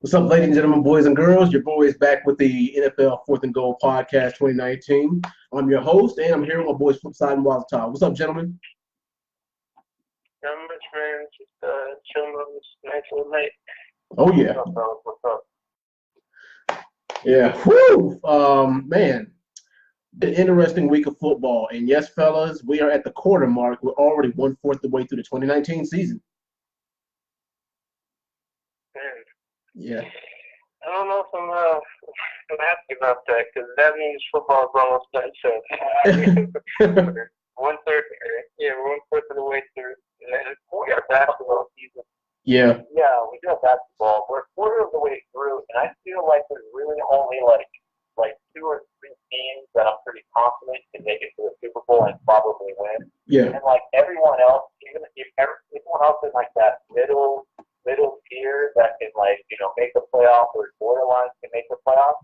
What's up, ladies and gentlemen, boys and girls? Your boy is back with the NFL Fourth and Goal Podcast 2019. I'm your host, and I'm here with my boys Flipside and Wild Top. What's up, gentlemen? Not much, man. Just chilling on this nice little night. Oh, yeah. What's up, fellas? What's up? Yeah. Whew. Man, an interesting week of football. And yes, fellas, we are at the quarter mark. We're already 1/4 the way through the 2019 season. Man, Yeah. I don't know if I'm happy about that because that means football is almost done. So we're 1/3, we're 1/4 of the way through. And we got basketball season. Yeah. Yeah, we do have basketball. We're a quarter of the way through, and I feel like there's really only like two or three teams that I'm pretty confident can make it to the Super Bowl and probably win. Yeah. And like everyone else, even if everyone else in like that middle tier that can make the playoff or borderline can make the playoff,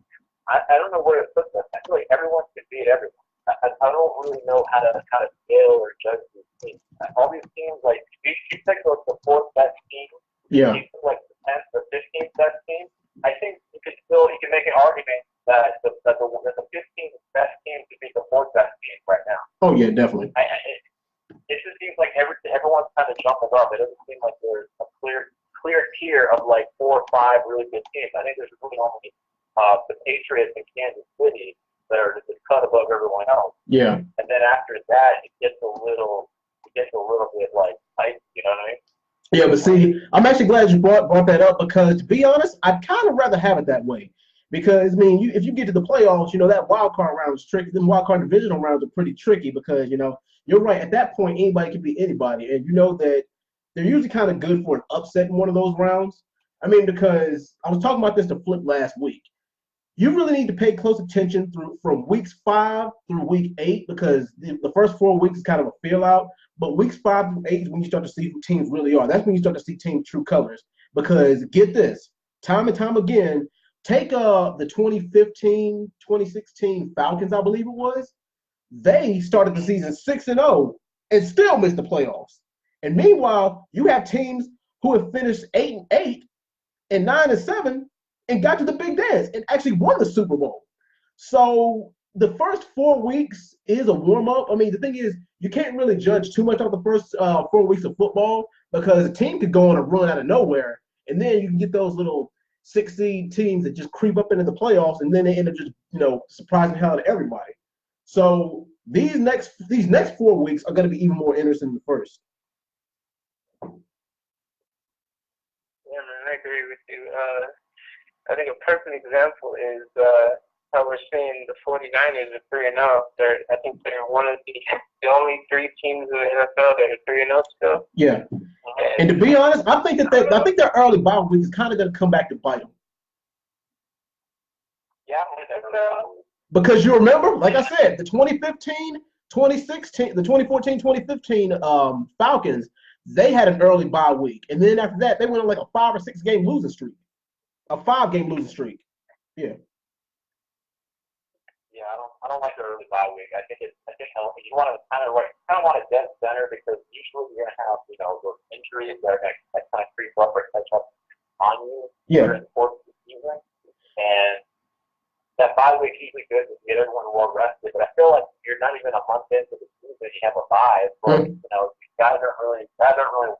I don't know where to put them. I feel like everyone can beat everyone. I don't really know how to scale or judge these teams. All these teams, like you take the fourth best team, Yeah. like the 10th or 15th best team. I think you can make an argument that the 15th best team could be the fourth best team right now. Oh, yeah, definitely. It just seems like everyone's kind of jumping up. It doesn't seem like there's a clear tier of like 4 or 5 really good teams. I think there's really only the Patriots and Kansas City that are just a cut above everyone else. Yeah. And then after that, it gets a little bit like tight. You know what I mean? Yeah, but see, I'm actually glad you brought that up because, to be honest, I'd kind of rather have it that way. Because, I mean, if you get to the playoffs, that wild card round is tricky. Them wild card divisional rounds are pretty tricky because, you're right. At that point, anybody can beat anybody. And you know that they're usually kind of good for an upset in one of those rounds. I mean, because I was talking about this to Flip last week. You really need to pay close attention from weeks 5 through week 8 because the first 4 weeks is kind of a feel out. But weeks 5 through 8 is when you start to see who teams really are. That's when you start to see teams' true colors. Because get this, time and time again, take the 2015, 2016 Falcons, I believe it was. They started the season 6-0 and still missed the playoffs. And meanwhile, you have teams who have finished 8-8 and 9-7 and got to the big dance and actually won the Super Bowl. So the first 4 weeks is a warm-up. I mean, the thing is, you can't really judge too much off the first 4 weeks of football because a team could go on a run out of nowhere, and then you can get those little 6-seed teams that just creep up into the playoffs, and then they end up just surprising the hell out of everybody. So these next 4 weeks are going to be even more interesting than the first. Yeah, man, I agree with you. I think a perfect example is how we're seeing the 49ers are 3-0. I think they're one of the only 3 teams in the NFL that are 3-0 still. Yeah. And to be honest, I think their early bye week is kind of going to come back to bite them. Yeah, because you remember, like I said, the 2015, 2016, the 2014, 2015 Falcons, they had an early bye week. And then after that, they went on like a 5 or 6 game losing streak. A 5-game losing streak. Yeah. Yeah, I don't like the early bye week. I think you want to kind of want a dead center because usually you're gonna have those injuries that kind of creep up or catch up on you during the course of the season. And that bye week is usually good to get everyone well rested. But I feel like you're not even a month into the season, you have a bye. So guys aren't really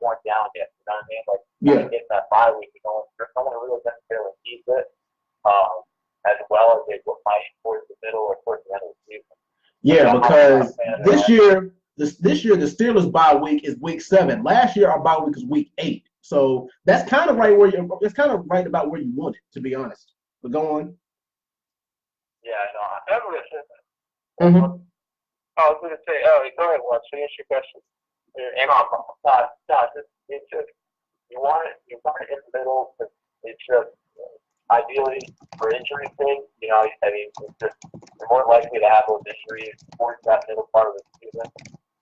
worn down yet. You know what I mean? Like getting that bye week, no one really necessarily needs it. As well as they might towards the middle or towards the end of the season. Yeah, because this year the Steelers bye week is week 7. Last year our bye week was week 8. So that's kind of right about where you want it, to be honest. But go on. Yeah, I know. I was going to say, go ahead, Watch. Finish your question. It's just you want it in the middle. It's just ideally for injury sake, I mean, it's just you're more likely to have those injuries towards that middle part of the season,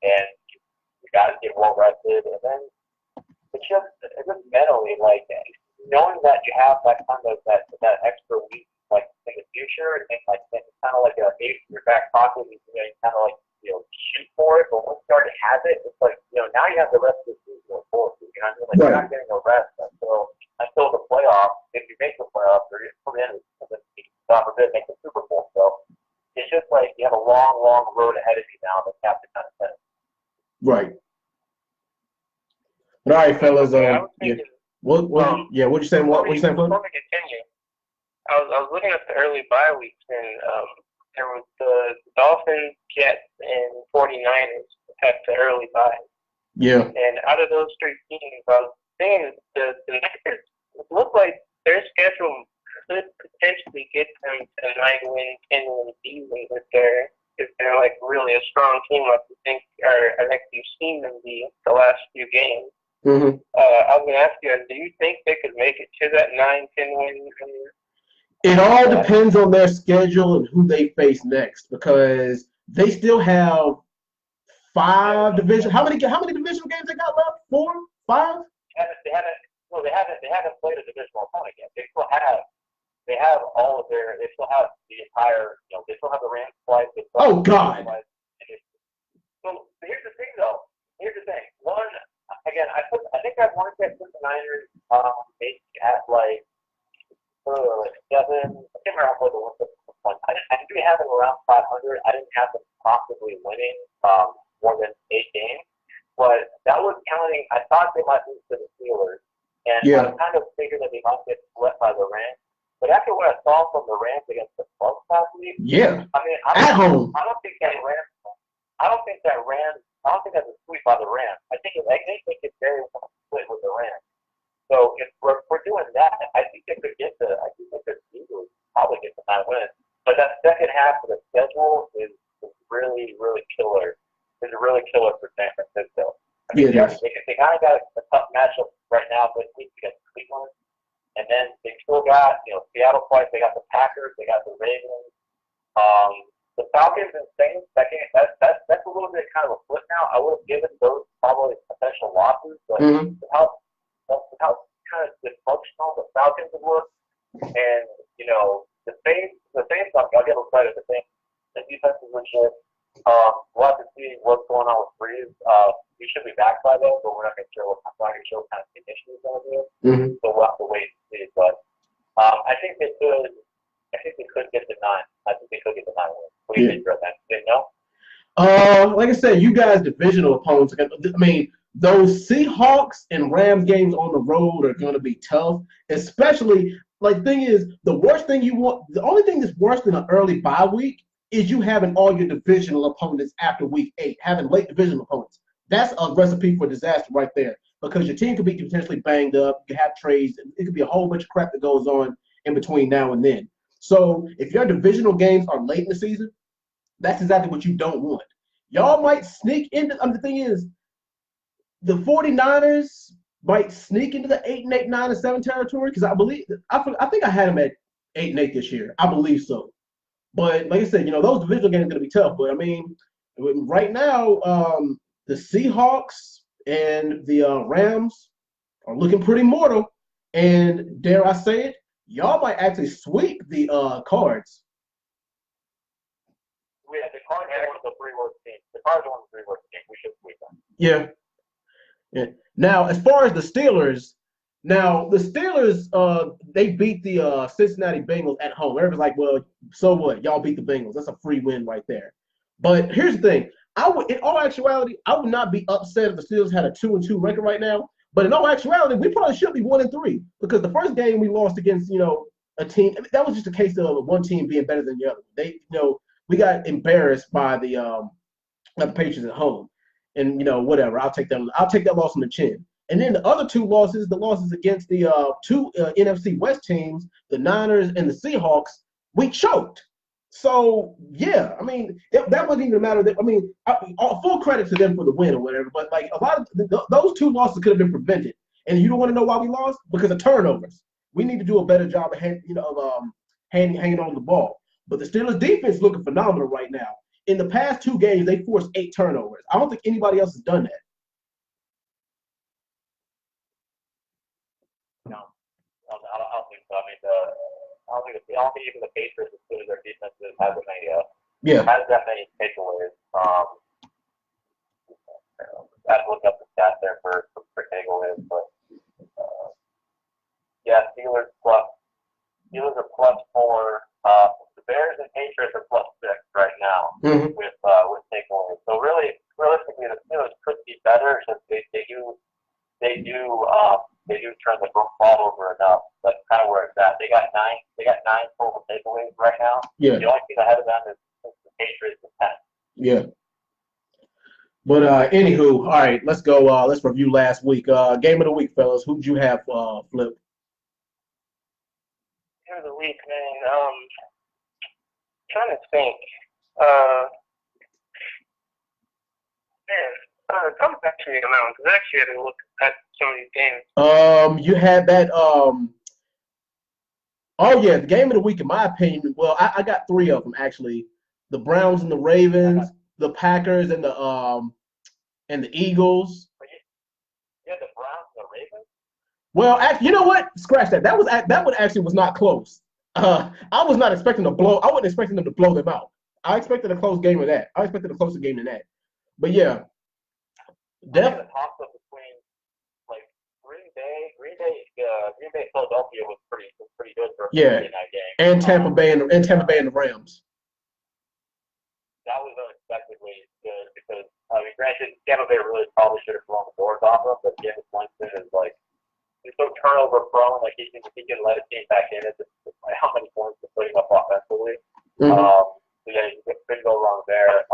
and you got to get well rested, and then it's just mentally, like knowing that you have that kind of that extra week, like in the future, and like it's kind of like a ace in your back pocket, you kind of like shoot for it, but once you already have it, it's like now you have the rest of the season to look forward to. You know what I mean? Like you're not getting a rest until the playoffs. If you make the long road ahead of you now that you have to kind of finish. Right. All right, fellas. Thinking, what you saying? What you saying, before we continue, I was looking at the early bye weeks, and there was the Dolphins, Jets, and 49ers had the early bye. Yeah. And out of those three teams, I was saying the Niners look like their schedule could potentially get them to 9-win, 10-win season if they're like really a strong team like you think, or I think you've seen them be the last few games. Mm-hmm. I was going to ask you, do you think they could make it to that 9-10 win? It all depends on their schedule and who they face next, because they still have 5 division. How many divisional games they got left? 4, 5? They haven't played a divisional opponent yet. They have all of their. They still have the entire. They still have the Rams twice. Oh God. So here's the thing, though. Here's the thing. One, again, I think I wanted to put the Niners maybe at like 7. I can't remember what the one. I think we have them around 500. I didn't have them possibly winning more than 8 games, but that was counting. I thought they might lose to the Steelers, and I kind of figured that they might get swept by the Rams. But after what I saw from the Rams against the Bucs last week, I mean, at home, I don't think that's a sweep by the Rams. I think they think it's very well split with the Rams. So if we're doing that, I think they could easily probably get to 9 wins. But that second half of the schedule is really, really killer. It's really killer for San Francisco. I mean, they kind of got a tough matchup right now this week against Cleveland. And then they still got, Seattle twice. They got the Packers. They got the Ravens. The Falcons and Saints. That's a little bit kind of a flip now. I would have given those probably potential losses, but how kind of dysfunctional the Falcons have looked, and the Saints. I'll give them credit. The Saints. The defense is legit. We'll have to see what's going on with Breeze. We should be back by then, but we're not going to show kind of condition is going to be. So we'll have to wait and see. But I think they could. I think they could get to 9. I think they could get to 9 wins. What do you think about that? Didn't know? Like I said, you guys divisional opponents. I mean, those Seahawks and Rams games on the road are going to be tough, especially. Like, thing is, the only thing that's worse than an early bye week is you having all your divisional opponents after week 8, having late divisional opponents. That's a recipe for disaster right there, because your team could be potentially banged up. You have trades. It could be a whole bunch of crap that goes on in between now and then. So if your divisional games are late in the season, that's exactly what you don't want. Y'all might sneak into. The thing is, the 49ers might sneak into the 8-8, 9-7 territory, because I think I had them at 8-8 this year. I believe so. But like I said, those divisional games are going to be tough. But I mean, right now, the Seahawks and the Rams are looking pretty mortal. And dare I say it, y'all might actually sweep the Cards. Yeah, the Cards are one of the 3 worst teams. The Cards are one of the 3 worst teams. We should sweep them. Yeah. Now, as far as the Steelers, they beat the Cincinnati Bengals at home. Everybody's like, well, so what? Y'all beat the Bengals. That's a free win right there. But here's the thing. In all actuality, I would not be upset if the Steelers had a 2-2 record right now. But in all actuality, we probably should be 1-3, because the first game we lost against, a team, that was just a case of one team being better than the other. We got embarrassed by the Patriots at home. And whatever, I'll take that loss on the chin. And then the other 2 losses, the losses against the 2 NFC West teams, the Niners and the Seahawks, we choked. So yeah, I mean that wasn't even a matter that full credit to them for the win or whatever. But like a lot of those 2 losses could have been prevented. And you don't want to know why we lost? Because of turnovers. We need to do a better job of hanging on the ball. But the Steelers defense is looking phenomenal right now. In the past 2 games, they forced 8 turnovers. I don't think anybody else has done that. No, I don't think so. I mean, I don't think even the Patriots, as good as their defense is, has that many takeaways. I have to look up the stats there for takeaways, but Steelers are +4. The Bears and Patriots are +6 right now. We got nine total takeaways right now. Yeah. The only team ahead of them is the Patriots with 10. Yeah. But anywho, all right, let's go. Let's review last week. Game of the week, fellas. Who'd you have, Flip? Game of the week, man. Trying to think. Come back to me on that one because I actually had to look at some of these games. You had that. Oh yeah, the game of the week, in my opinion. Well, I got three of them actually: the Browns and the Ravens, the Packers and the Eagles. Yeah, the Browns and the Ravens. Well, actually, you know what? Scratch that. That one actually was not close. I was not expecting to blow. I wasn't expecting them to blow them out. I expected a close game of that. I expected a closer game than that. But yeah, definitely. The toss-up between like Green Bay, Philadelphia was pretty good for a Thursday night game. And Tampa Bay and the Rams. That was unexpectedly good because granted, Tampa Bay really probably should have blown the doors off them, but Jameis Winston is like he's so turnover prone, like he can let his team back in. It's just like how many points they're putting up offensively. Mm-hmm. So yeah, you couldn't go wrong there.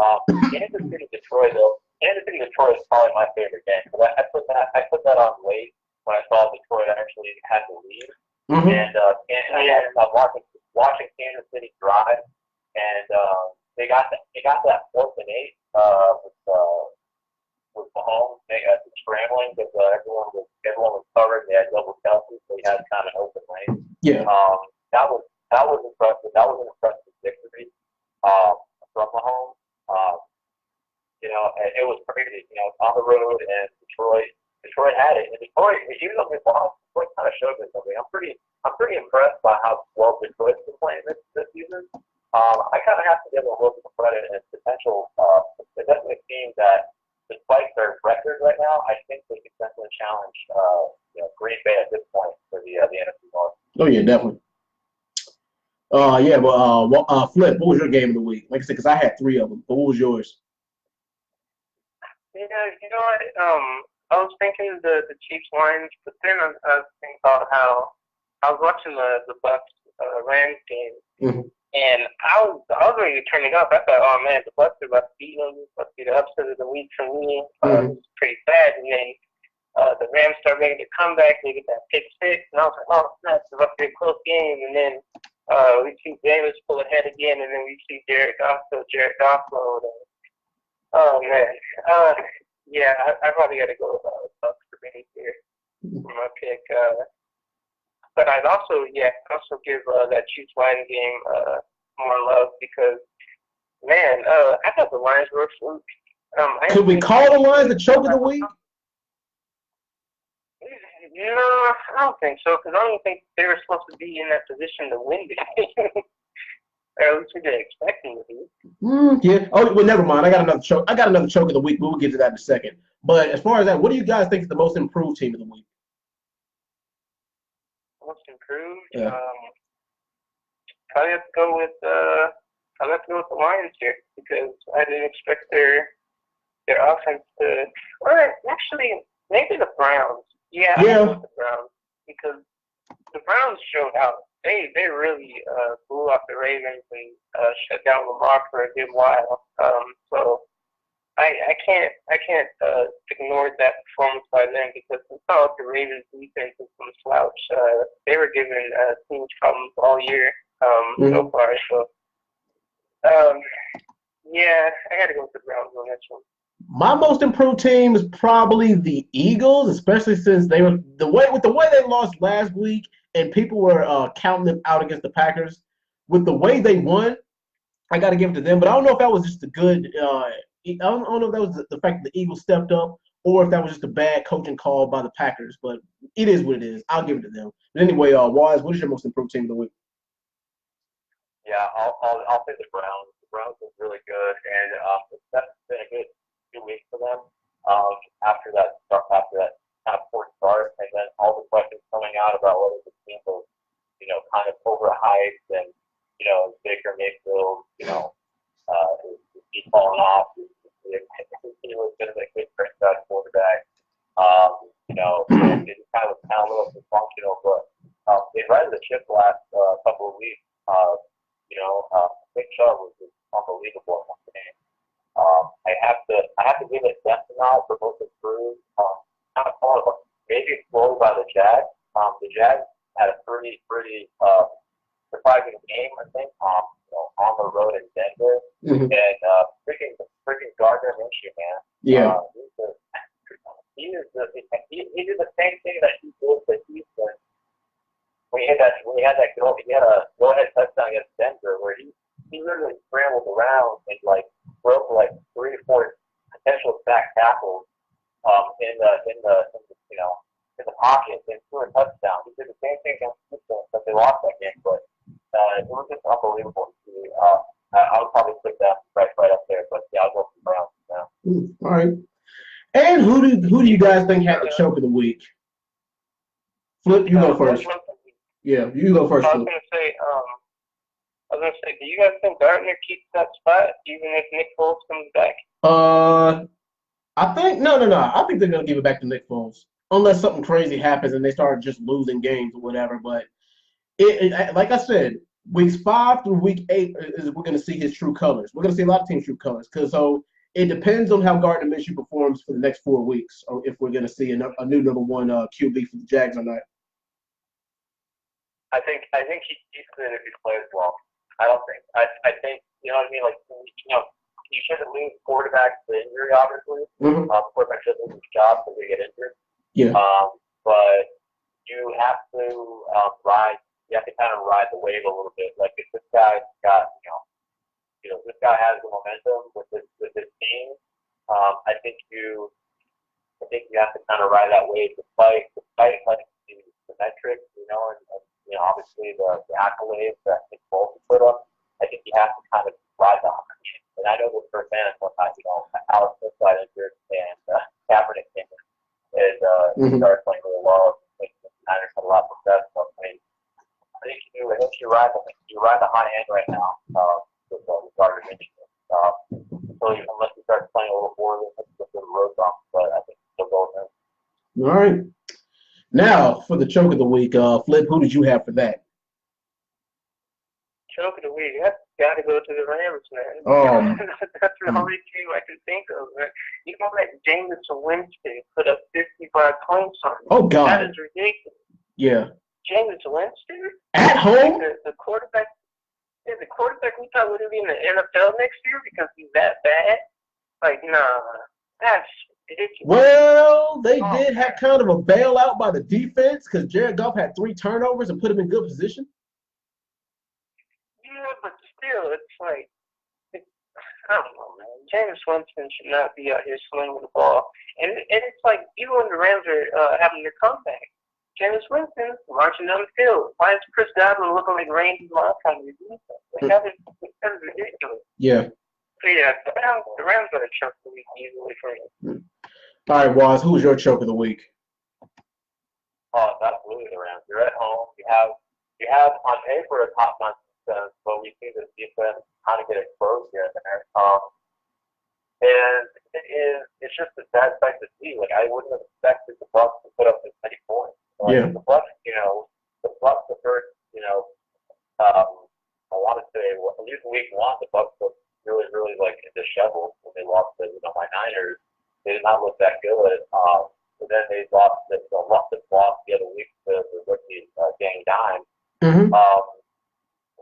Kansas City, Detroit though. Kansas City, Detroit is probably my favorite game. I put that on late when I saw Detroit actually had the lead. Mm-hmm. And I'm watching Kansas City drive, and they got that 4th and 8 with Mahomes. They got scrambling because everyone was covered. They had double Kelsey, so he had kind of an open lane. Yeah. That was impressive. That was an impressive victory from Mahomes. It was crazy. On the road, and Detroit had it. And Detroit, even though they lost, Detroit kind of showed me something. I'm pretty impressed by how well Detroit's been playing this season. I kind of have to give them a little bit of credit and potential. It's definitely a team that, despite their record right now, I think they can definitely challenge Green Bay at this point for the NFC North. Oh yeah, definitely. Flip, what was your game of the week? Like I said, because I had three of them. But what was yours? Yeah, you know what? I was thinking the Chiefs Lions, but then I was thinking about how I was watching the Bucks Rams game, mm-hmm. and I was ready to turn it up. I thought, oh man, the Bucks are about to beat them. This must be the upset of the week for me. Mm-hmm. It's pretty sad, and then the Rams start making a comeback. They get that pick six, and I was like, oh, it's about to be a close game. And then we see Jameis pull ahead again, and then we see Jared Goff load. Oh man, yeah, I probably got to go with Bucks for me here for my pick. But I'd also give that Chiefs Lions game more love because man, I thought the Lions were a fluke. Could we call the Lions the choke of the week? No, I don't think so because I don't think they were supposed to be in that position to win the game. Or at least we didn't expect them to be. Yeah. Oh, well, never mind. I got another choke of the week. We'll get to that in a second. But as far as that, what do you guys think is the most improved team of the week? Most improved? Yeah. Probably have to go with the Lions here because I didn't expect their offense to. Or actually, maybe the Browns. Yeah. I go with the Browns because the Browns showed out. They really blew off the Ravens and shut down Lamar for a good while. So I can't ignore that performance by them because it's not like the Ravens defense is some slouch. They were giving teams problems all year so far. So yeah, I got to go with the Browns on this one. My most improved team is probably the Eagles, especially since they were the way they lost last week. And people were counting them out against the Packers. With the way they won, I got to give it to them. But I don't know if that was just a good I don't know if that was the fact that the Eagles stepped up or if that was just a bad coaching call by the Packers. But it is what it is. I'll give it to them. But anyway, Waz, what is your most improved team of the week? Yeah, I'll say the Browns. The Browns was really good, and that's been a good 2 weeks for them. After that kind of poor start, and then all the questions coming out about whether the team was, kind of overhyped, and Baker Mayfield, he's falling off. He was going to be a good franchise quarterback. It kind of was a little dysfunctional, but they righted the ship the last couple of weeks. Big Chubb was just unbelievable in one game. I have to give it death nod for both the crews. Kind of maybe slowed by the Jags. The Jags had a pretty surprising game, I think. On the road in Denver, and freaking Gardner Minshew, man. Yeah. He did the same thing that he did for Houston. When he had a go-ahead touchdown against Denver, where he literally scrambled around and like broke like 3 or 4 potential sack tackles in the pocket and threw a touchdown. He did the same thing against Houston, but they lost that game. But it was just unbelievable. I would probably put that right up there, but yeah, I'll go for Browns now. All right. And who do you guys think had the choke of the week? Flip, you go first. Yeah, you go first. I was gonna say, do you guys think Gardner keeps that spot even if Nick Foles comes back? I think no. I think they're gonna give it back to Nick Foles unless something crazy happens and they start just losing games or whatever. But it like I said, weeks 5 through week 8 is we're gonna see his true colors. We're gonna see a lot of teams' true colors so it depends on how Gardner Minshew performs for the next 4 weeks, or if we're gonna see a new number 1 QB for the Jags or not. I think he's good if he plays well. I don't think. I think, you know what I mean? Like, you shouldn't lose quarterbacks to injury, obviously. Quarterback shouldn't lose his job because they get injured. Yeah. But you have to ride. You have to kind of ride the wave a little bit. Like, if this guy's got, this guy has the momentum with his team. I think you have to kind of ride that wave despite like the metrics, and obviously the accolades that Nick Foles put up. I think you have to kind of ride the hot. And I know this firsthand one time, Alex Smith got injured and Kaepernick came in and started playing really well. I think the Niners had a lot of success. So, I think you ride the high end right now with Gardner Minshew. So unless you start playing a little poorly, it's just a road bump. But I think still go there. All right. Now for the choke of the week, Flip, who did you have for that? Choke of the week, that's got to go to the Rams, man. That's the only team I can think of, man. You don't let Jameis Winston put up 55 points on you. Oh, God. That is ridiculous. Yeah. Jameis Winston? At home? The quarterback we thought would be in the NFL next year because he's that bad. Like, nah, that's ridiculous. Well, they did have kind of a bailout by the defense because Jared Goff had 3 turnovers and put him in good position. Yeah, but still, it's like, I don't know, man. Jameis Winston should not be out here swinging the ball. And it's like, you and the Rams are having their comeback. Jameis Winston marching down the field. Why is Chris Godwin looking like Randy Moss on your defense? Like, that is ridiculous. Yeah. So, yeah, the Rams got a choke the week easily for me. All right, Waz, who's your choke of the week? Oh, it's absolutely the Rams. You're at home. You have on paper a top-notch defense, but we see this defense kind of get exposed here and there. And it's just a sad sight to see. Like, I wouldn't have expected the Bucs to put up this many points. Yeah. The Bucs, the first, I want to say, at least week 1, the Bucs looked really, really like disheveled when they lost to my Niners. They did not look that good. But then they lost the other week to the rookie Danny Dimes.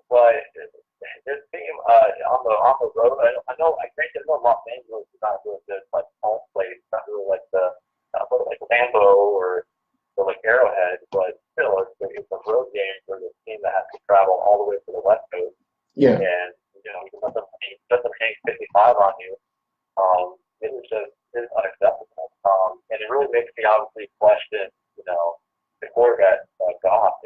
But this team on the road, I know Los Angeles is not really good like home place. It's not really like like Lambeau or like Arrowhead, but still it's a road game for this team that has to travel all the way to the West Coast. Yeah. And you let them hang 55 on you. It was just unacceptable. And it really makes me obviously question, the quarterback Goff.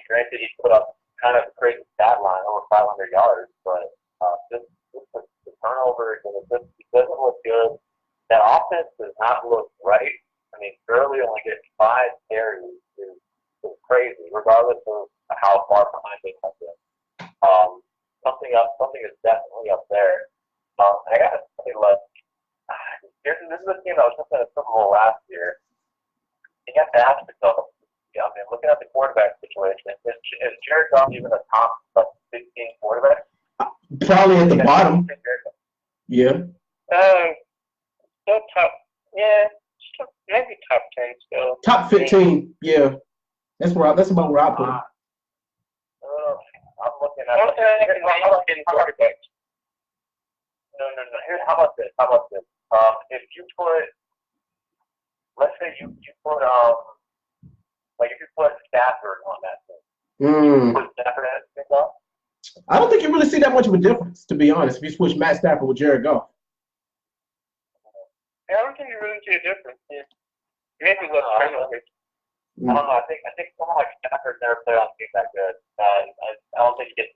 Granted he put up kind of a crazy stat line, over 500 yards, but just the turnovers and it doesn't look good. That offense does not look right. Gurley only getting 5 carries is crazy, regardless of how far behind they have been. Something is definitely up there. I gotta say, this is a team that was just in a Super Bowl last year. You have to ask yourself, I mean, looking at the quarterback situation, is Jared Goff even a top 15 quarterback? Probably at the bottom. Yeah. Still top. Yeah, maybe top 10 still. Top 15. Yeah. That's about where I put him. I'm looking at quarterbacks. No. Here's how about this? If you put, let's say you put like if you put Stafford on that thing, put Stafford at kickoff. I don't think you really see that much of a difference, to be honest, if you switch Matt Stafford with Jared Goff. I don't think you really see a difference. Yeah. Maybe less penalties. I don't know. I think someone like Stafford never played on a team that good. I don't think he gets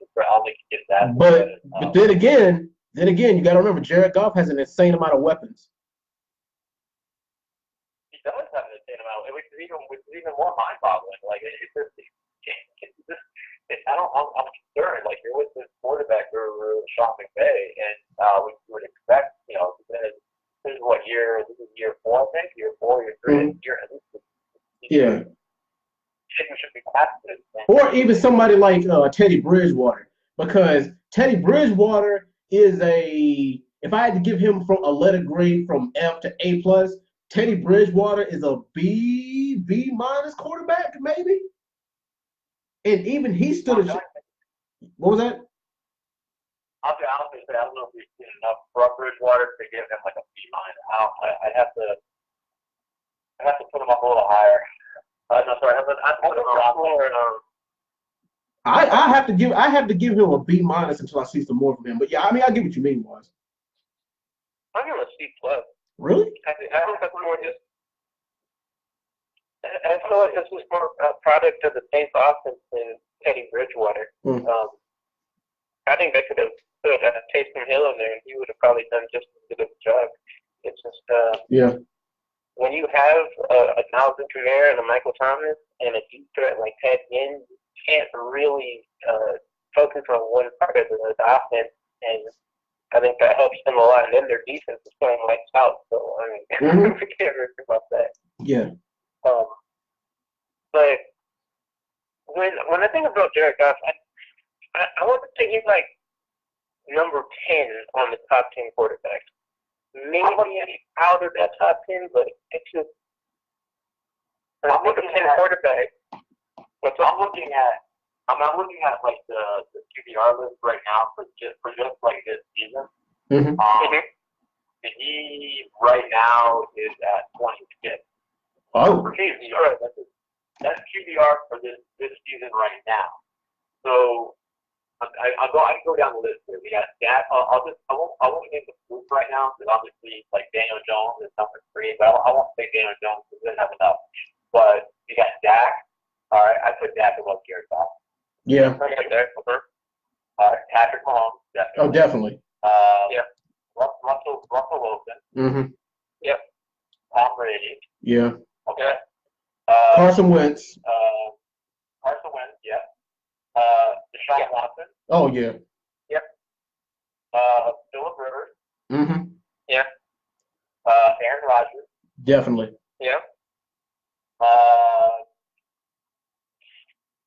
that. But then again, you got to remember Jared Goff has an insane amount of weapons. He does have an insane amount, which is even more mind-boggling. Like I'm concerned. Like you're with this quarterback guru, Sean McVay, and we would expect, this is what year? This is year 4, I think. Year 4, year 3, year at least. Yeah. Should be past this. Or even somebody like Teddy Bridgewater, because Teddy Bridgewater is if I had to give him from a letter grade from F to A+, Teddy Bridgewater is a B- quarterback, maybe. And even he stood a what was that? I'll be honest with you, I don't know if we've seen enough from Bridgewater to give him like a B-. I'd have to put him up a little higher. No, sorry, I have to give him a B- until I see some more from him. But yeah, I mean, I get what you mean, Wise. I'll give him a C+. Really? I think that's more just. I feel like this was more a product of the Saints offense than Teddy Bridgewater. I think they could have put Taysom Hill in there, and he would have probably done just as good of a job. It's just when you have a Alvin Kamara and a Michael Thomas and a deep threat like Ted Ginn, you can't really focus on one part of the offense, and I think that helps them a lot. And then their defense is playing lights out, so I mean, we can't really think about that. Yeah. But when I think about Jared Goff, I want to say he's like number 10 on the top 10 quarterbacks. Maybe out of that top 10, but it's just I'm looking at quarterback. I'm looking at like the QBR list right now for just like this season. And he right now is at 26. Oh, QBR. That's QBR for this season right now. So I can go down the list here. We got that. I won't name the group right now because obviously like Daniel Jones is number 3, but I won't say Daniel Jones because he doesn't have enough. But you got Dak. All right, I put Dak above Jared Goff. Yeah. Patrick Mahomes. Definitely. Oh, definitely. Russell Wilson. Yep. Tom Brady. Yeah. Okay. Carson Wentz. Yeah. Deshaun Watson. Oh, yeah. Yep. Philip Rivers. Yeah. Aaron Rodgers. Definitely. Yeah.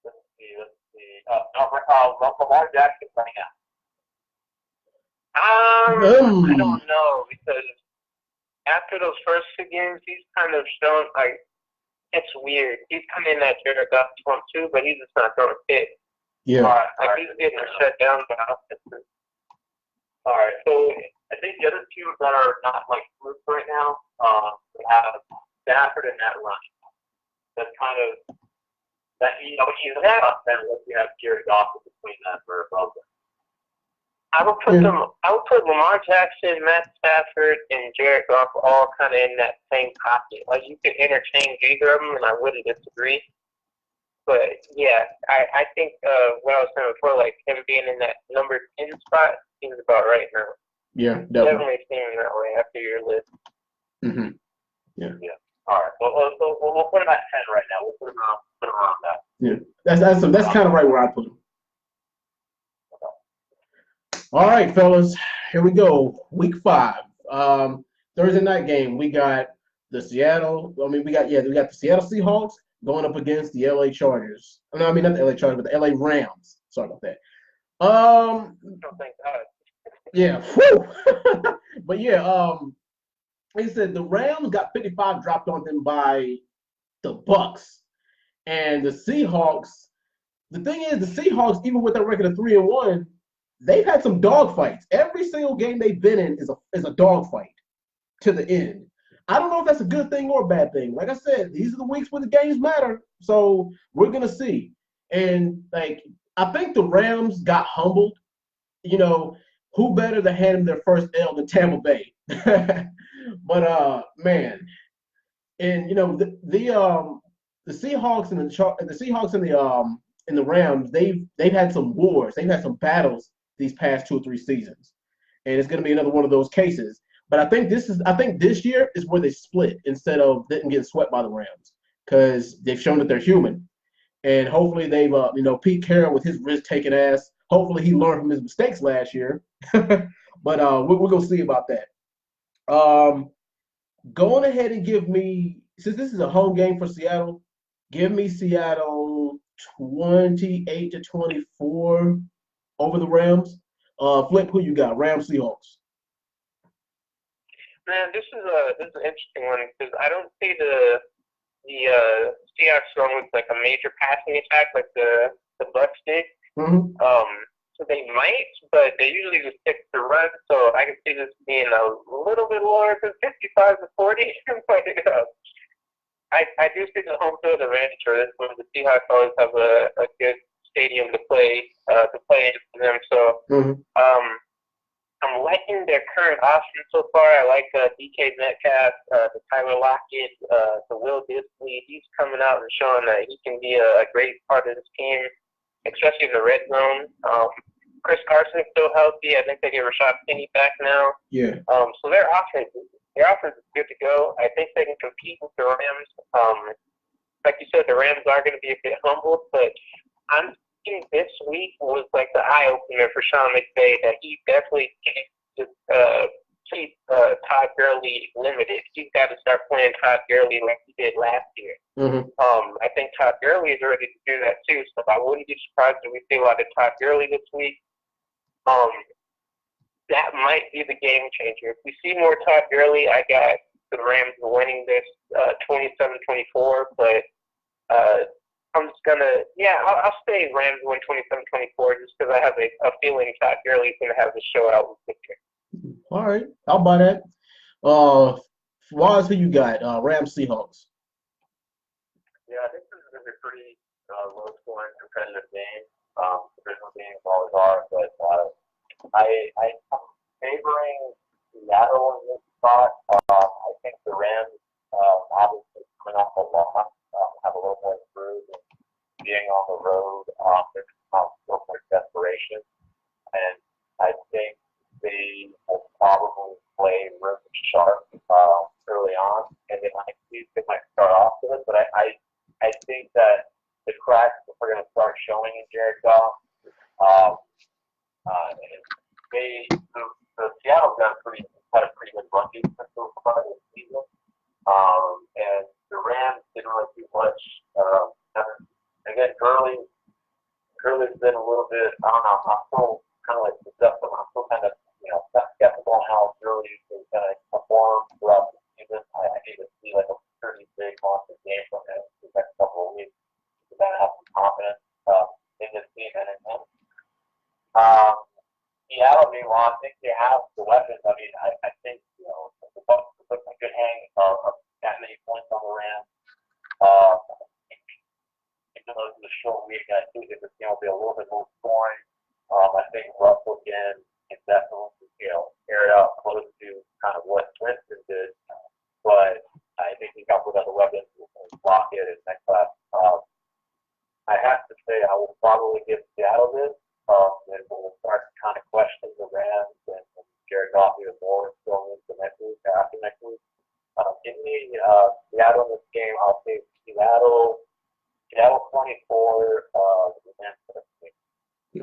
Let's see. Lamar Jackson running out. I don't know, because after those first 2 games, he's kind of shown like it's weird. He's coming in at Jared Goff form too, but he's just not throwing picks. Yeah. He's getting shut down by offenses. All right, so I think the other 2 that are not like groups right now, we have Stafford and Matt Ryan. That's kind of that he's not then what you have Jared Goff between that for both. I would put Lamar Jackson, Matt Stafford, and Jared Goff all kind of in that same pocket. Like you could interchange either of them, and I wouldn't disagree. But yeah, I think what I was saying before, like him being in that number 10 spot, seems about right now. Yeah, definitely seeming that way after your list. Yeah. All right. Well, we'll put him at 10 right now. We'll put him around that. Yeah, that's kind of right where I put him. All right, fellas, here we go. Week 5, Thursday night game. We got the Seattle. We got the Seattle Seahawks going up against the LA Chargers. No, I mean not the LA Chargers, but the LA Rams. Sorry about that. Don't think that. Yeah. Whew. But yeah, like I said, the Rams got 55 dropped on them by the Bucks. And the Seahawks, the thing is, the Seahawks, even with their record of 3-1, they've had some dogfights. Every single game they've been in is a dogfight to the end. I don't know if that's a good thing or a bad thing. Like I said, these are the weeks where the games matter. So we're gonna see. And like I think the Rams got humbled. You know, who better to hand them their first L than Tampa Bay? But man, and you know the Seahawks and the Rams, they've had some wars, they've had some battles these past 2 or 3 seasons, and it's going to be another one of those cases. But I think this year is where they split instead of them getting swept by the Rams because they've shown that they're human, and hopefully they've Pete Carroll with his risk taking ass. Hopefully he learned from his mistakes last year, but we're gonna see about that. Go on ahead and give me, since this is a home game for Seattle, give me Seattle 28-24 over the Rams. Flip, who you got? Rams, Seahawks. Man, this is an interesting one because I don't see the Seahawks going with like a major passing attack like the Bucks did. Mm-hmm. So they might, but they usually just stick to run. So I can see this being a little bit lower than 55-40. But I do see the home field advantage for this one. The Seahawks always have a good stadium to play in for them. So I'm liking their current offense so far. I like DK Metcalf, the Tyler Lockett, the Will Disley. He's coming out and showing that he can be a great part of this team, especially in the red zone. Chris Carson's still healthy. I think they get Rashad Penny back now. Yeah. So their offense is good to go. I think they can compete with the Rams. Like you said, the Rams are going to be a bit humbled, but I'm thinking this week was like the eye opener for Sean McVay that he definitely can't just keep Todd Gurley limited. He's got to start playing Todd Gurley like he did last year. Mm-hmm. I think Todd Gurley is ready to do that too, so I wouldn't be surprised if we see a lot of Todd Gurley this week. That might be the game changer. If we see more Todd Gurley, I got the Rams winning this 27-24, but I'm just gonna, I'll say Rams win 27-24 just because I have a feeling Todd Gurley is gonna have the show out with victory. All right, I'll buy that. Waz, who you got? Rams, Seahawks. Yeah, I think this is going to be a pretty low-scoring, competitive game. Divisional games always are, but I'm favoring Seattle in this spot. I think the Rams, obviously coming off a loss, have a little more improved and being on the road. There's a little more desperation, and I think they will probably play really sharp early on, and they might start off with it. But I think that the cracks are going to start showing in Jared Goff. Seattle's had a pretty good run defense so far this season, and the Rams didn't really do much. And then Gurley's been a little bit. I don't know. I'm still kind of like deceptive. I'm still kind of skeptical on how Gurley is going to perform throughout the season. I need to see like a pretty big monster game from him the next couple of weeks to then have some confidence in this team and in him. Seattle, meanwhile, I think they have the weapons. I mean, I think the Bucs put a good hang of that many points on the Rams. Even though it's a short week, I think that this game will be a little bit more scoring. I think Russell can definitely air it out close to kind of what Winston did, but I think he got with other weapons and block it in next class. I have to say I will probably give Seattle this. And we'll start to kind of question the Rams and Jared Goff even more going into next week, after next week. Give me Seattle in this game. I'll say Seattle 24.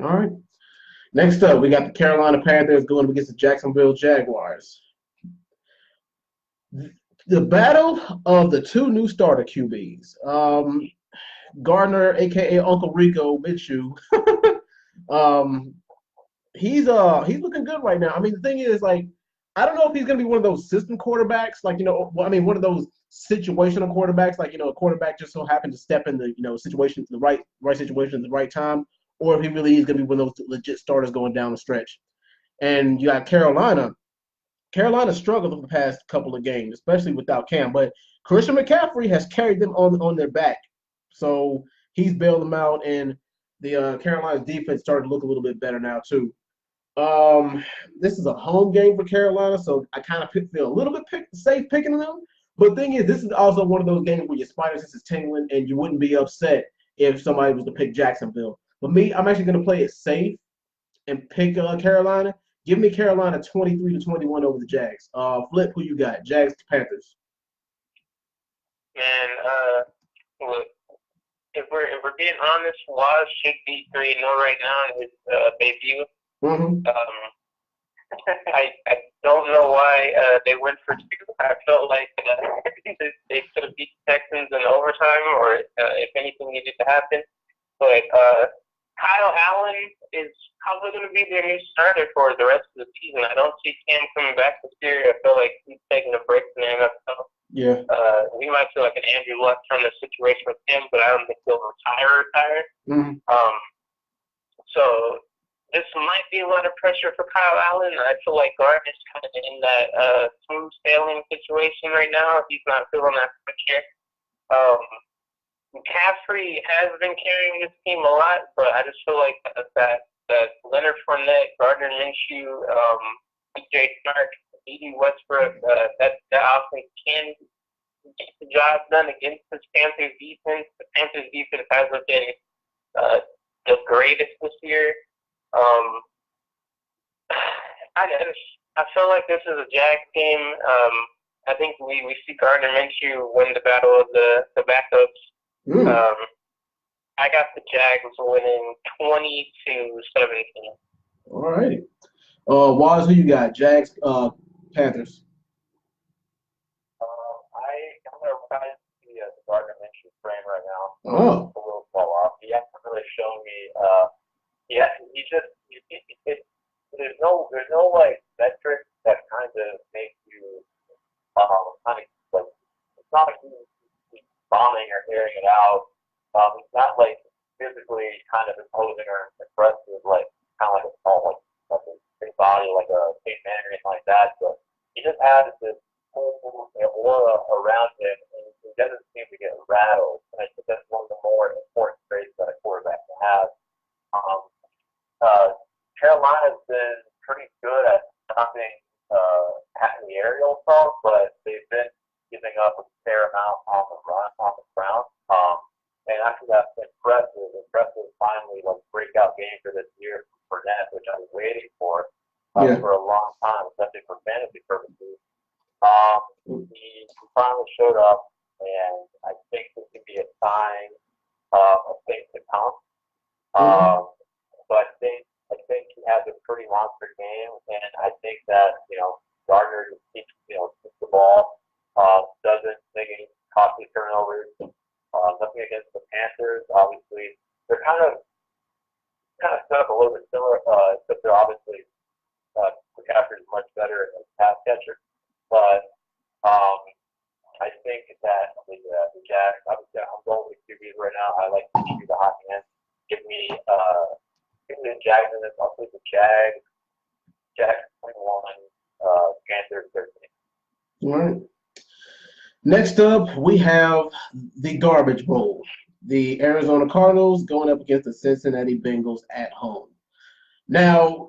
All right. Next up, we got the Carolina Panthers going against the Jacksonville Jaguars. The battle of the two new starter QBs. Gardner, aka Uncle Rico Minshew. um, he's looking good right now. I mean, the thing is, like, I don't know if he's going to be one of those system quarterbacks, like, one of those situational quarterbacks, like, a quarterback just so happened to step in the situation, the right situation at the right time, or if he really is going to be one of those legit starters going down the stretch. And you got Carolina. Carolina struggled over the past couple of games, especially without Cam, but Christian McCaffrey has carried them on their back, so he's bailed them out, and the Carolina's defense started to look a little bit better now too. This is a home game for Carolina, so I kind of feel a little bit safe picking them. But the thing is, this is also one of those games where your spider sense is tingling, and you wouldn't be upset if somebody was to pick Jacksonville. But me, I'm actually going to play it safe and pick Carolina. Give me Carolina 23-21 over the Jags. Flip, who you got? Jags, Panthers. Man, look, if we're being honest, Waz should be 3-0 right now in his debut. Mm-hmm. I don't know why they went for 2. I felt like they could have beat the Texans in overtime, or if anything needed to happen. But Kyle Allen is probably going to be their new starter for the rest of the season. I don't see Cam coming back this year. I feel like he's taking a break from the NFL. Yeah. We might feel like an Andrew Luck from the situation with him, but I don't think he'll retire. Mm-hmm. So this might be a lot of pressure for Kyle Allen. I feel like Gardner's kind of in that smooth sailing situation right now. He's not feeling that pressure. McCaffrey has been carrying his team a lot, but I just feel like that Leonard Fournette, Gardner Minshew, DJ Clark, D.D. Westbrook, that offense can get the job done against the Panthers defense. The Panthers defense hasn't been the greatest this year. I feel like this is a Jags game. I think we see Gardner Minshew win the battle of the backups. I got the Jags winning 20-17. All right. Waz, who you got? Jags, Panthers. I'm going to ride the Gardner Minshew frame right now. Oh. A little fall off. He hasn't really shown me. There's no like metric that kind of makes you kind of like, it's not like he's bombing or airing it out. He's not like physically kind of imposing or impressive, like kind of like a small, like a big body, like a Peyton Manning or anything like that. But he just has this cool aura around him, and he doesn't seem to get rattled. And I think that's one of the more important traits that a quarterback can have. Carolina's been pretty good at stopping at the aerial assault, but they've been giving up a fair amount on the run, on the ground. And after that impressive finally like breakout game for this year for Fournette, which I was waiting for a long time, especially for fantasy purposes. He finally showed up, and I think this could be a sign of things to come. But I think he has a pretty monster game, and I think that Gardner just keeps the ball, doesn't make any costly turnovers. Nothing against the Panthers. Obviously, they're kind of set up a little bit similar, except they're obviously McCaffrey is much better as a pass catcher. But I think that the Jags. Obviously, I'm going with QBs right now. I like to do the hot hand. Give me the Jags in this. I'll take the Jags. Jags 21. Panthers 13. All right. Next up, we have the Garbage Bowl. The Arizona Cardinals going up against the Cincinnati Bengals at home. Now,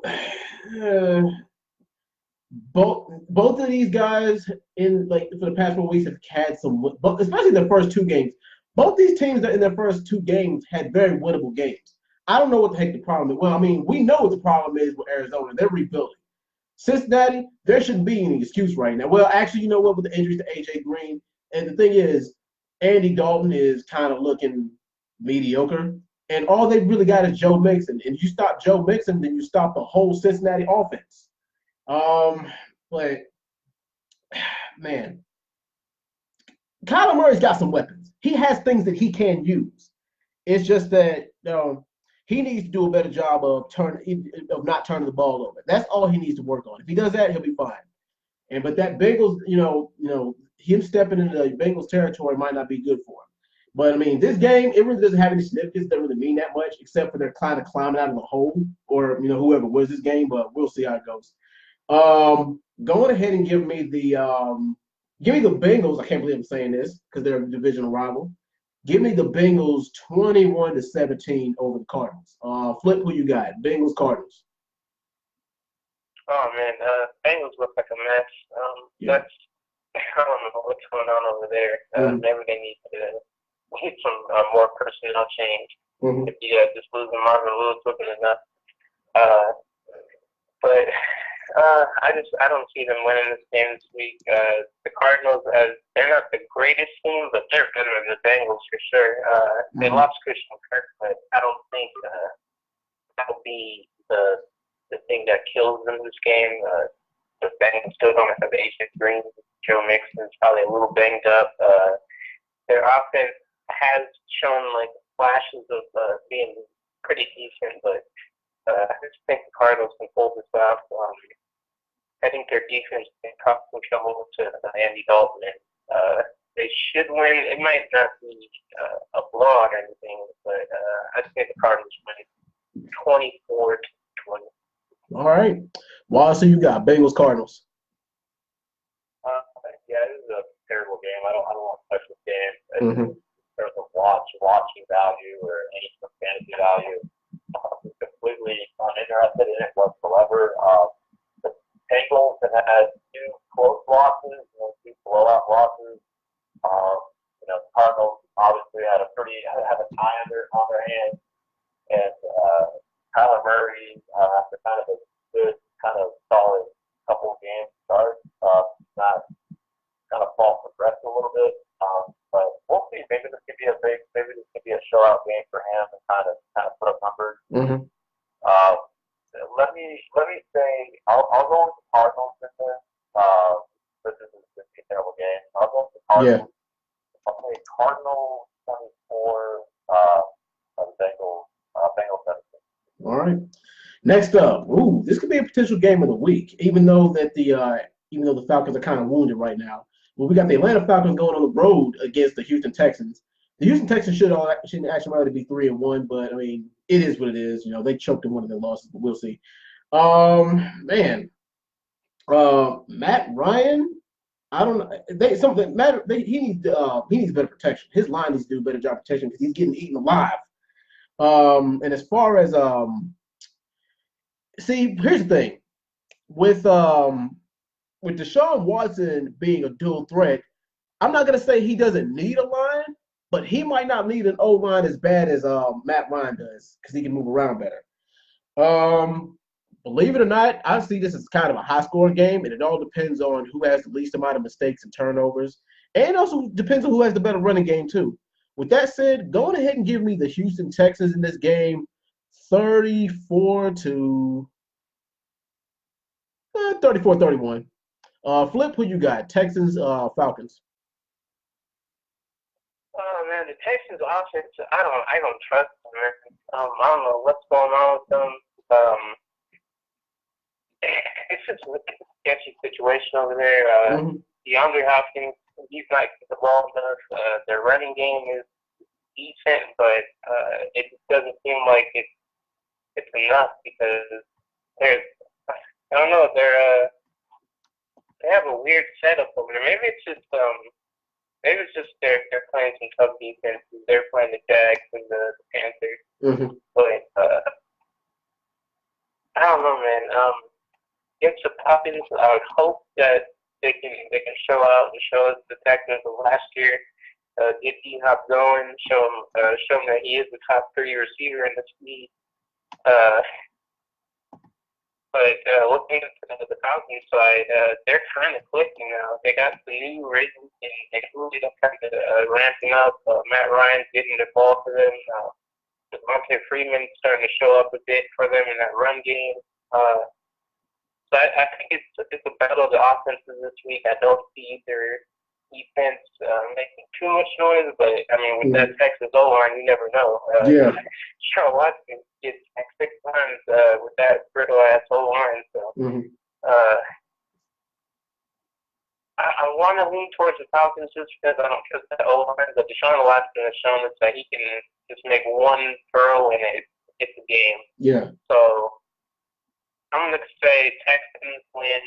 both of these guys for the past 4 weeks have had some, especially the first two games. Both these teams that in their first two games had very winnable games. I don't know what the heck the problem is. Well, I mean, we know what the problem is with Arizona. They're rebuilding. Cincinnati, there shouldn't be any excuse right now. Well, actually, you know what? With the injuries to A.J. Green, and the thing is, Andy Dalton is kind of looking mediocre, and all they really got is Joe Mixon. And you stop Joe Mixon, then you stop the whole Cincinnati offense. But man, Kyler Murray's got some weapons. He has things that he can use. It's just that he needs to do a better job of not turning the ball over. That's all he needs to work on. If he does that, he'll be fine. But that Bengals, him stepping into the Bengals territory might not be good for him. But I mean, this game, it really doesn't have any significance. Doesn't really mean that much, except for they're kind of climbing out of the hole, or whoever wins this game. But we'll see how it goes. Going ahead and give me the Bengals. I can't believe I'm saying this because they're a divisional rival. Give me the Bengals 21-17 over the Cardinals. Flip, who you got? Bengals, Cardinals. Oh man, Bengals look like a mess. That's I don't know what's going on over there. Maybe they need some more personnel change. If you just losing Marvin Lewis wasn't enough. But I don't see them winning this game this week. The Cardinals, they're not the greatest team, but they're better than the Bengals for sure. They lost Christian Kirk, but I don't think that'll be the thing that kills them this game. The Bengals still don't have AJ Green. Joe Mixon's probably a little banged up. Their offense has shown like flashes of being pretty decent, but I just think the Cardinals can pull this off. I think their defense can probably come over to Andy Dalton, and they should win. It might not be a blowout or anything, but I think the Cardinals win 24-20. All right. Well, so you got Bengals, Cardinals. Yeah, this is a terrible game. I don't want to touch this game. There's a watching value or any fantasy value. Completely uninterested in it whatsoever. The Bengals have had 2 close losses, 2 blowout losses. The Cardinals obviously have a tie on their hands, and Kyler Murray after kind of a good, kind of solid couple of games start, not kind of fall from breath a little bit. But we'll see. Maybe this could be a showout game for him and kind of put up numbers. Let me say I'll go with the Cardinals in this. This is a terrible game. I'll go with the Cardinals. Yeah. I'll say Cardinals 24. Bengals 17. All right. Next up, this could be a potential game of the week, even though the Falcons are kind of wounded right now. Well, we got the Atlanta Falcons going on the road against the Houston Texans. The Houston Texans should actually already be 3-1, but I mean, it is what it is. They choked in one of their losses, but we'll see. Matt Ryan, I don't know. He needs better protection. His line needs to do a better job of protection because he's getting eaten alive. And as far as see, here's the thing with Deshaun Watson being a dual threat, I'm not gonna say he doesn't need a line, but he might not need an O-line as bad as Matt Ryan does because he can move around better. Believe it or not, I see this as kind of a high-scoring game, and it all depends on who has the least amount of mistakes and turnovers, and also depends on who has the better running game too. With that said, go ahead and give me the Houston Texans in this game, 34-31. Flip, who you got? Texans, Falcons. Oh man, the Texans offense, I don't trust them, man. I don't know what's going on with them. It's just a sketchy situation over there. DeAndre Hopkins, he's not getting the ball enough. Their running game is decent, but it doesn't seem like it's enough because I don't know, they have a weird setup over there. Maybe it's just they're playing some tough defense. They're playing the Jags and the Panthers. But I don't know, man. Against the Falcons, I would hope that they can show out and show us the Texans of last year. Get D-Hop going, show him that he is the top 3 receiver in this league. But looking at the Falcons side, they're kind of clicking now. They got some new rhythms, and they really are kind of ramping up. Matt Ryan's getting the ball for them. Devontae Freeman's starting to show up a bit for them in that run game. So I think it's a battle of the offenses this week. I don't see either defense making too much noise, but I mean, with that Texas O-line, you never know. Sean Watson gets 6 times with that brittle ass O-line, so I want to lean towards the Falcons just because I don't trust that O-line, but Deshaun Watson has shown us that he can just make one throw and it's a game. Yeah. So I'm going to say Texans win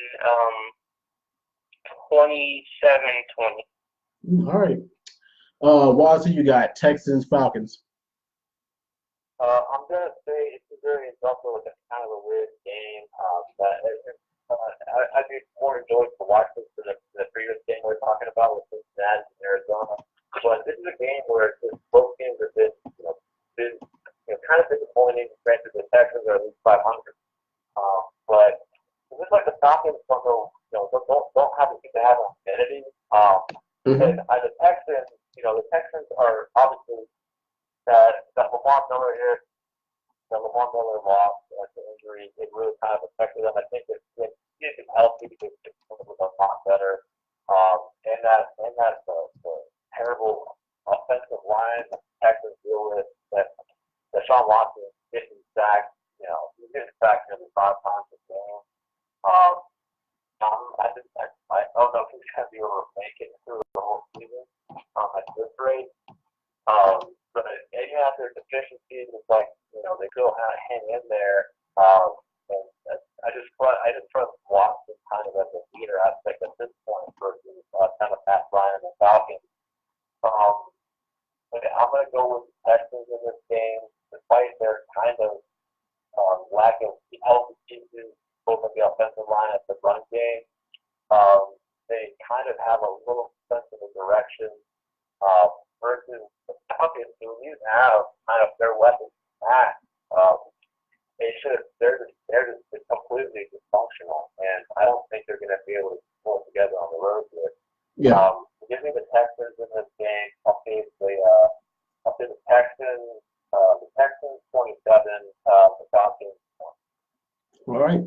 27-20. All right. Watson, you got Texans, Falcons. I'm going to say it's also like kind of a weird game. I do more enjoy to watch this than the previous game we were talking about with Cincinnati and Arizona. But this is a game where both teams have been kind of disappointing. Granted, the Texans are at least 500. But it's just like the Falcons don't have to have an identity. And the Texans are obviously that Lamar Miller here. The Lamar Miller loss to injury, it really kind of affected them. I think if he is healthy, it was a lot better. And the terrible offensive line that the Texans deal with, that Sean Watson is getting sacked. He's getting sacked nearly 5 times a game. I don't know if he's going to be able to make it through the whole season at this rate. But even after deficiencies, it's like they still kind of hang in there. And I just trust Watson kind of as a leader aspect at this point versus kind of Matt Ryan and the Falcons. But I'm going to go with the Texans in this game, despite their kind of lack of healthy pieces, both on the offensive line and the run game. They kind of have a little sense of a direction versus the Falcons, who even have kind of their weapons back. They're just completely dysfunctional, and I don't think they're going to be able to pull it together on the road here. Yeah. Give me the Texans in this game. I'll say the Texans 27, the Falcons 20. All right.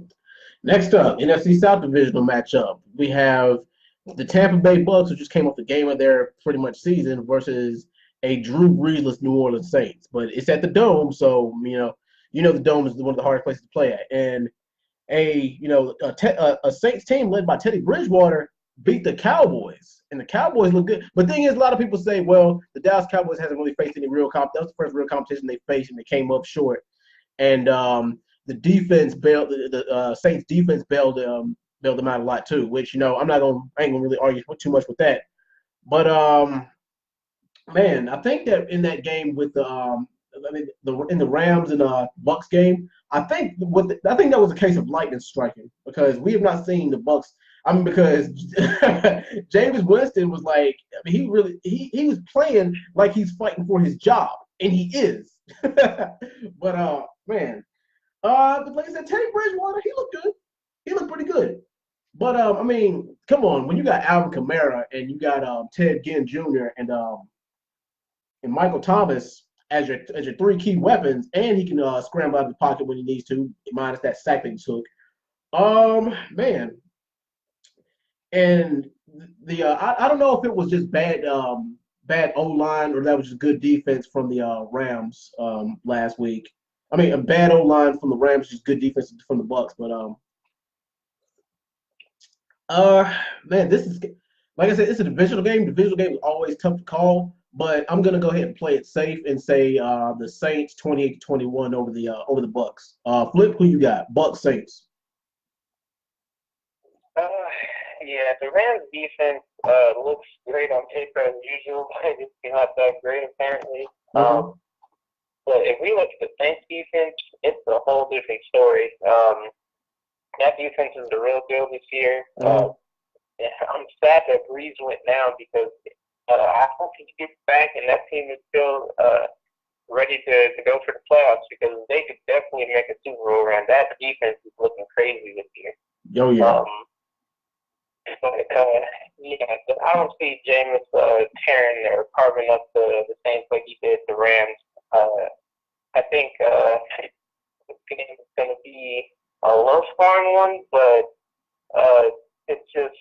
Next up, NFC South divisional matchup. We have the Tampa Bay Bucks, who just came off the game of their pretty much season, versus a Drew Breesless New Orleans Saints. But it's at the Dome, so the Dome is one of the hardest places to play at. And a Saints team led by Teddy Bridgewater beat the Cowboys, and the Cowboys look good. But the thing is, a lot of people say, well, the Dallas Cowboys hasn't really faced any real competition. That was the first real competition they faced, and they came up short. And the defense bailed the Saints defense bailed them out a lot too. Which I ain't gonna really argue too much with that. But man, I think that in that game with in the Rams and Bucks game, I think that was a case of lightning striking, because we have not seen the Bucks. Because Jameis Winston was like, he was playing like he's fighting for his job, and he is. But man, like I said, Teddy Bridgewater, he looked good. He looked pretty good. But come on, when you got Alvin Kamara and you got Ted Ginn Jr. and Michael Thomas as your 3 key weapons, and he can scramble out of the pocket when he needs to, minus that sack that he took. Man. And I don't know if it was just bad O-line, or that was just good defense from the Rams last week. A bad O-line from the Rams, just good defense from the Bucks. But man, this is, like I said, it's a divisional game. Divisional game is always tough to call, but I'm gonna go ahead and play it safe and say the Saints 28-21 over the Bucks. Flip, who you got? Bucks, Saints. Yeah, the Rams defense looks great on paper as usual, but it's not that great apparently. But if we look at the Saints defense, it's a whole different story. That defense is the real deal this year. I'm sad that Breeze went down, because I hope he gets back and that team is still ready to go for the playoffs, because they could definitely make a Super Bowl run. That defense is looking crazy this year. Oh yeah. But I don't see Jameis tearing or carving up the Saints like he did the Rams. I think the game is going to be a low-scoring one, but it's just,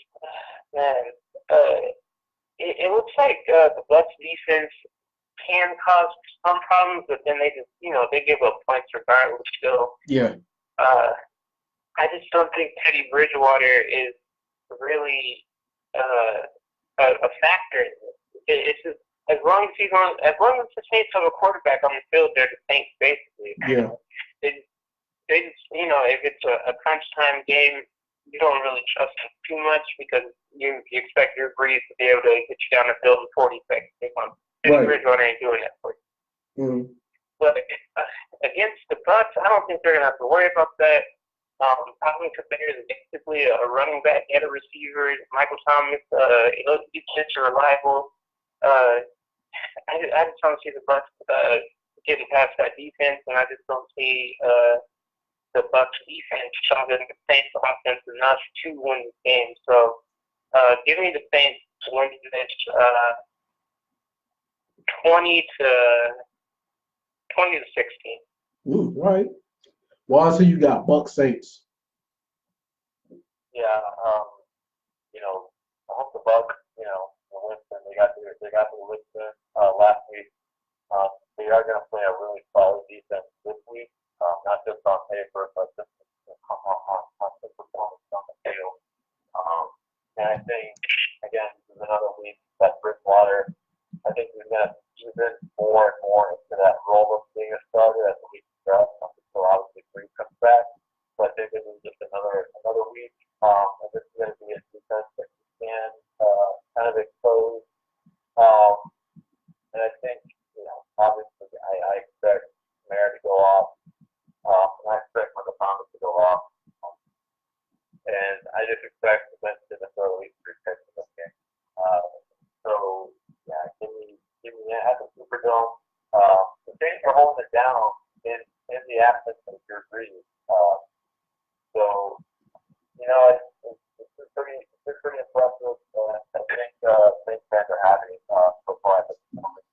man, like the Bucks defense can cause some problems, but then they just, they give up points regardless still. Yeah. I just don't think Teddy Bridgewater is really a factor in this. It's just, as long as the Saints have a quarterback on the field, they're the Saints basically. Yeah. They just, if it's a crunch time game, you don't really trust them too much because you expect your Breeze to be able to get you down the field in 40 seconds. Teddy Bridgewater ain't doing that for you. Mm-hmm. But against the Bucks, I don't think they're gonna have to worry about that. Probably because there's basically a running back and a receiver. Michael Thomas, he's just reliable. I just don't see the Bucks getting past that defense, and I just don't see the Bucks defense shoving the Saints offense enough to win the game. So give me the Saints to win this 20 to 16. Right. Well, so you got Bucks Saints. Yeah, I hope the Bucks, Winston, they got to Winston last week. They are going to play a really solid defense this week, not just on paper, but just on the performance on the field. And I think, again, this is another week that Bridgewater, I think he's going to even more and more into that role of being a starter as the week progresses. So obviously, Breeze comes back, but I think this is just another week. And this is going to be a defense that you can kind of expose. And I think, obviously, I expect Mayer to go off. And I expect Michael Thomas to go off. And I just expect Winston to throw at least 3 picks in this game. So, yeah, give me at the Superdome. The Saints are holding it down in the absence of Drew Brees. So, it's pretty impressive. I think Saints fans are happy so far at this moment,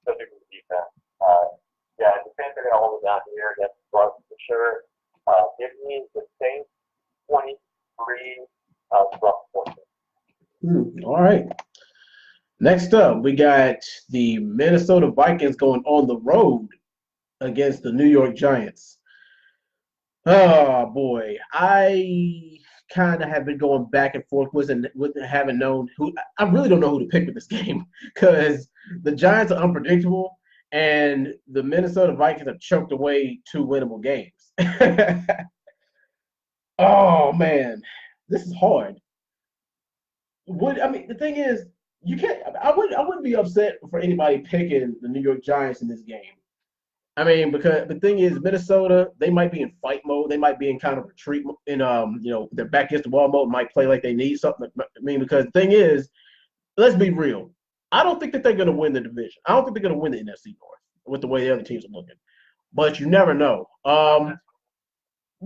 especially for the defense. Yeah, the Saints are going to hold it down here against the Bucks for sure. Give me the Saints 23, Bucks 14. All right. Next up, we got the Minnesota Vikings going on the road against the New York Giants. Oh boy, I kind of have been going back and forth with having known who. I really don't know who to pick with this game because the Giants are unpredictable and the Minnesota Vikings have choked away 2 winnable games. Oh man, this is hard. The thing is, you can't. I wouldn't be upset for anybody picking the New York Giants in this game. I mean, because the thing is, Minnesota, they might be in fight mode. They might be in kind of retreat in they're back against the wall mode. Might play like they need something. I mean, because the thing is, let's be real. I don't think that they're going to win the division. I don't think they're going to win the NFC North with the way the other teams are looking. But you never know.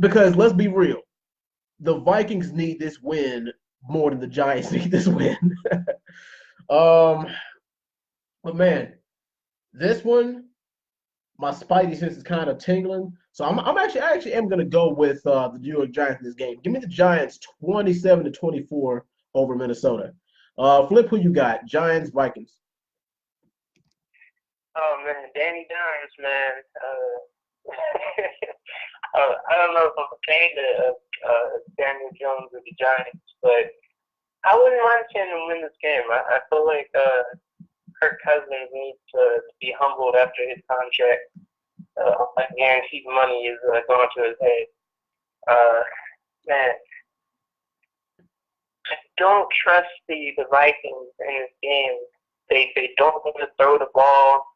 Because let's be real, the Vikings need this win more than the Giants need this win. But man, this one, my spidey sense is kind of tingling. So I actually am gonna go with the New York Giants in this game. Give me the Giants 27-24 over Minnesota. Flip, who you got? Giants, Vikings. Oh man, Danny Dimes, man. I don't know if I'm a fan of Daniel Jones or the Giants, but I wouldn't mind seeing him win this game. I feel like Kirk Cousins needs to be humbled after his contract. Guaranteed money is going to his head. Man, I don't trust the Vikings in this game. They don't want to throw the ball.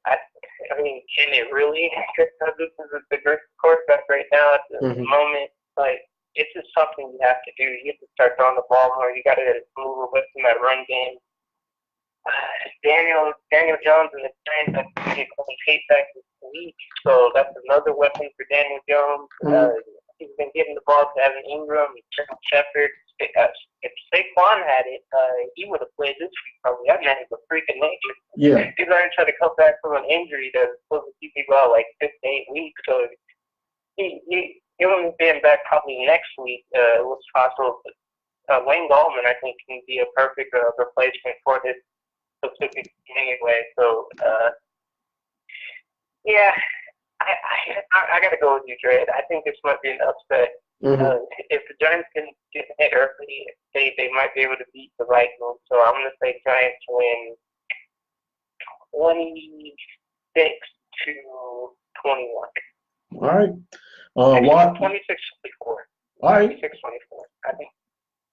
I mean, can it really? Kirk Cousins is the greatest quarterback right now at the moment. Like, it's just something you have to do. You have to start throwing the ball more. You got to move away from that run game. Daniel Jones and the Giants have to get Colin Tate back this week, so that's another weapon for Daniel Jones. He's been getting the ball to Evan Ingram and Sterling Shepard. If Saquon had it, he would have played this week probably. That man is a freak of nature. Yeah. He's already trying to come back from an injury that's supposed to keep people out like 6 to 8 weeks. So he'll be back probably next week. It was possible. But Wayne Gallman, I think, can be a perfect replacement for this specific anyway. So, yeah, I got to go with you, Dre. I think this might be an upset. Mm-hmm. If the Giants can get hit early, they might be able to beat the Vikings. So I'm going to say Giants win 26-21. All right. 26-24. All right. 26-24. I think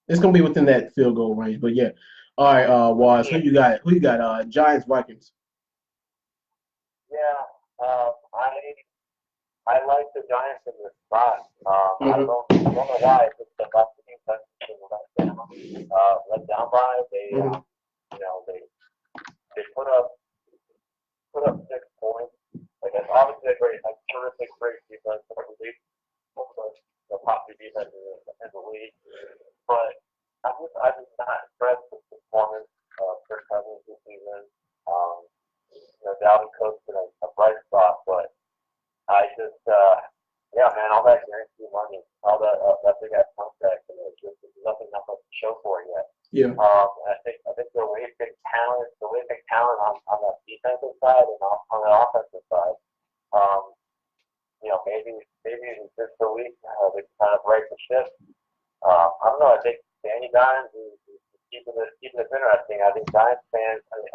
it's gonna be within that field goal range. But yeah. All right, Waz, Yeah. who you got? Who you got? Giants, Vikings. Yeah, I like the Giants in this spot. I don't know why. It's just the last team that let down by. They, they put up 6 points. Like that's obviously a terrific defense. I believe the top 2 defenses in the league. But I'm just not impressed with the performance of Kirk Cousins this season. Dalvin Cook's been a bright spot, but I just, yeah, man, all that guaranteed money, all that big ass contract, and there's nothing else to show for it yet. Yeah. I think they're wasting talent. They're wasting talent on the defensive side and on the offensive side. Maybe this the week they kind of break the ship. I don't know. I think Danny Dimes is keeping it interesting. I think Giants fans. I think